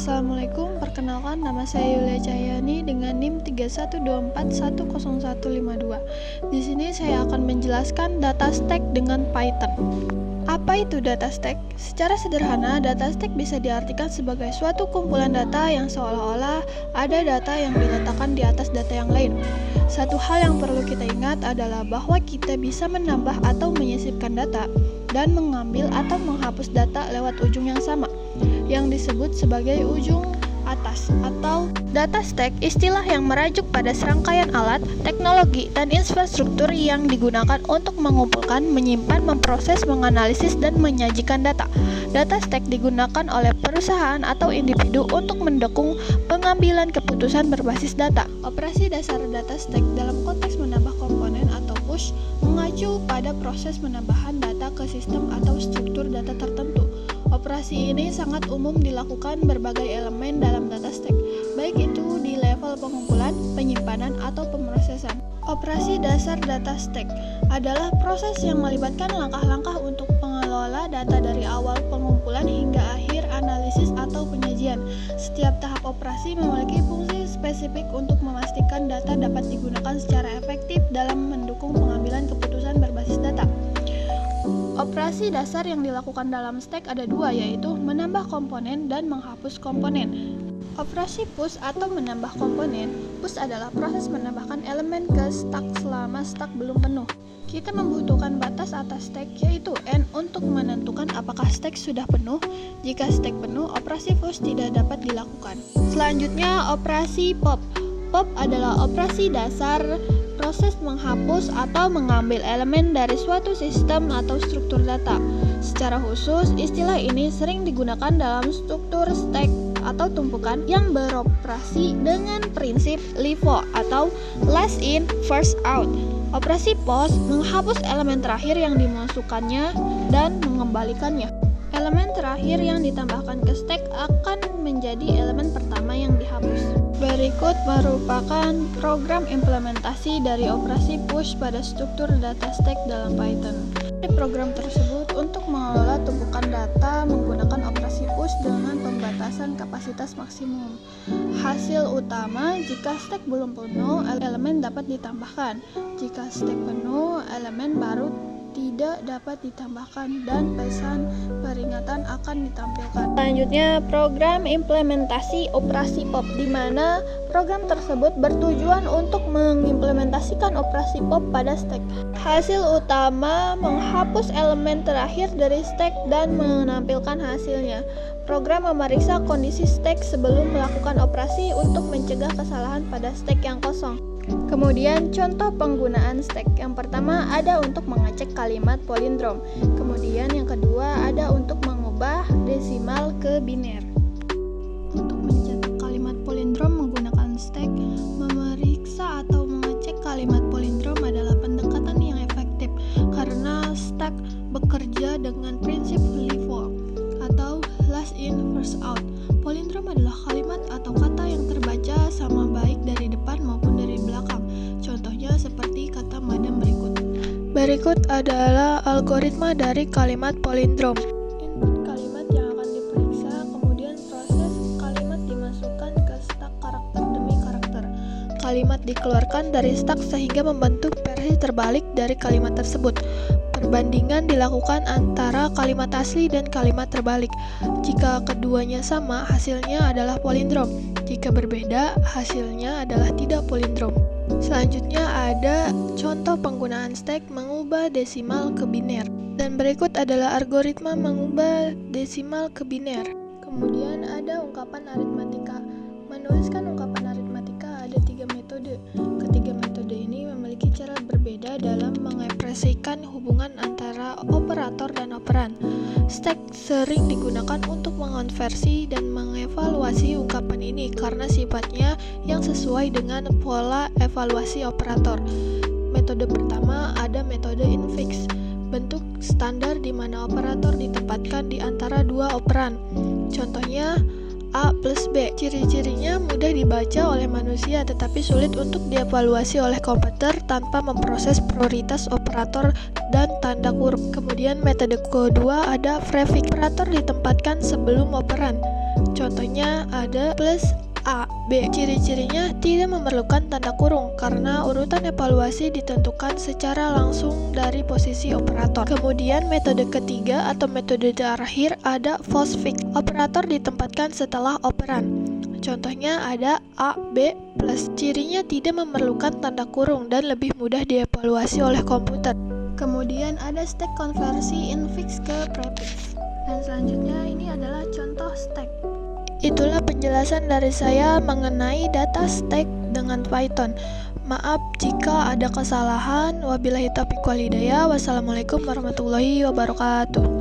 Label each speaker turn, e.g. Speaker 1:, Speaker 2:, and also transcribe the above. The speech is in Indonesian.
Speaker 1: Assalamualaikum, perkenalkan nama saya Yulia Cahyani dengan NIM 3124100152. Di sini saya akan menjelaskan data stack dengan Python. Apa itu data stack? Secara sederhana, data stack bisa diartikan sebagai suatu kumpulan data yang seolah-olah ada data yang diletakkan di atas data yang lain. Satu hal yang perlu kita ingat adalah bahwa kita bisa menambah atau menyisipkan data dan mengambil atau menghapus data lewat ujung yang sama, yang disebut sebagai ujung atas atau data stack, istilah yang merujuk pada serangkaian alat, teknologi, dan infrastruktur yang digunakan untuk mengumpulkan, menyimpan, memproses, menganalisis, dan menyajikan data. Data stack digunakan oleh perusahaan atau individu untuk mendukung pengambilan keputusan berbasis data. Operasi dasar data stack dalam konteks menambah komponen atau push mengacu pada proses penambahan data ke sistem atau struktur data tertentu. Operasi ini sangat umum dilakukan berbagai elemen dalam data stack, baik itu di level pengumpulan, penyimpanan, atau pemrosesan. Operasi dasar data stack adalah proses yang melibatkan langkah-langkah untuk mengelola data dari awal pengumpulan hingga akhir analisis atau penyajian. Setiap tahap operasi memiliki fungsi spesifik untuk memastikan data dapat digunakan secara efektif dalam mendukung pengambilan keputusan berbasis data. Operasi dasar yang dilakukan dalam stack ada dua, yaitu menambah komponen dan menghapus komponen. Operasi push atau menambah komponen. Push adalah proses menambahkan elemen ke stack selama stack belum penuh. Kita membutuhkan batas atas stack, yaitu n, untuk menentukan apakah stack sudah penuh. Jika stack penuh, operasi push tidak dapat dilakukan. Selanjutnya, operasi pop. Pop adalah operasi dasar proses menghapus atau mengambil elemen dari suatu sistem atau struktur data. Secara khusus, istilah ini sering digunakan dalam struktur stack atau tumpukan yang beroperasi dengan prinsip LIFO atau last in, first out. Operasi post menghapus elemen terakhir yang dimasukkannya dan mengembalikannya. Elemen terakhir yang ditambahkan ke stack akan menjadi elemen pertama yang dihapus. Berikut merupakan program implementasi dari operasi push pada struktur data stack dalam Python. Program tersebut untuk mengelola tumpukan data menggunakan operasi push dengan pembatasan kapasitas maksimum. Hasil utama, jika stack belum penuh, elemen dapat ditambahkan. Jika stack penuh, elemen baru tidak dapat ditambahkan dan pesan peringatan akan ditampilkan. Selanjutnya, program implementasi operasi pop, di mana program tersebut bertujuan untuk mengimplementasikan operasi pop pada stack. Hasil utama menghapus elemen terakhir dari stack dan menampilkan hasilnya. Program memeriksa kondisi stack sebelum melakukan operasi untuk mencegah kesalahan pada stack yang kosong. Kemudian contoh penggunaan stack. Yang pertama ada untuk mengecek kalimat palindrom. Kemudian yang kedua ada untuk mengubah desimal ke biner. Untuk mencetak kalimat palindrom menggunakan stack, memeriksa atau mengecek kalimat palindrom adalah pendekatan yang efektif karena stack bekerja dengan prinsip LIFO atau last in, first out. Palindrom adalah kalimat atau kata yang terbaca sama baik dari depan maupun dari belakang. Contohnya seperti kata madam berikut. Berikut adalah algoritma dari kalimat palindrom. Input kalimat yang akan diperiksa, kemudian proses kalimat dimasukkan ke stack karakter demi karakter. Kalimat dikeluarkan dari stack sehingga membentuk versi terbalik dari kalimat tersebut. Perbandingan dilakukan antara kalimat asli dan kalimat terbalik. Jika keduanya sama, hasilnya adalah palindrom. Jika berbeda, hasilnya adalah tidak palindrom. Selanjutnya ada contoh penggunaan stack mengubah desimal ke biner. Dan berikut adalah algoritma mengubah desimal ke biner. Kemudian ada ungkapan aritmatika. Menuliskan ungkapan aritmatika ada 3 metode. Ketiga metode ini memiliki cara berbeda dalam mengekspresikan hubungan antara operator dan operan. Stack sering digunakan untuk mengonversi dan mengevaluasi ungkapan ini karena sifatnya yang sesuai dengan pola evaluasi operator. Metode pertama ada metode infix, bentuk standar di mana operator ditempatkan di antara dua operan. Contohnya A plus B. Ciri-cirinya mudah dibaca oleh manusia tetapi sulit untuk dievaluasi oleh komputer tanpa memproses prioritas operator dan tanda kurung. Kemudian metode kedua ada prefix. Operator ditempatkan sebelum operan. Contohnya ada plus A, B. Ciri-cirinya tidak memerlukan tanda kurung karena urutan evaluasi ditentukan secara langsung dari posisi operator. Kemudian metode ketiga atau metode terakhir ada postfix. Operator ditempatkan setelah operan. Contohnya ada A, B plus. Cirinya tidak memerlukan tanda kurung dan lebih mudah dievaluasi oleh komputer. Kemudian ada stack konversi infix ke prefix. Dan selanjutnya ini adalah contoh stack. Itulah penjelasan dari saya mengenai data stack dengan Python. Maaf jika ada kesalahan. Wabillahi taufiq wal hidayah. Wassalamualaikum warahmatullahi wabarakatuh.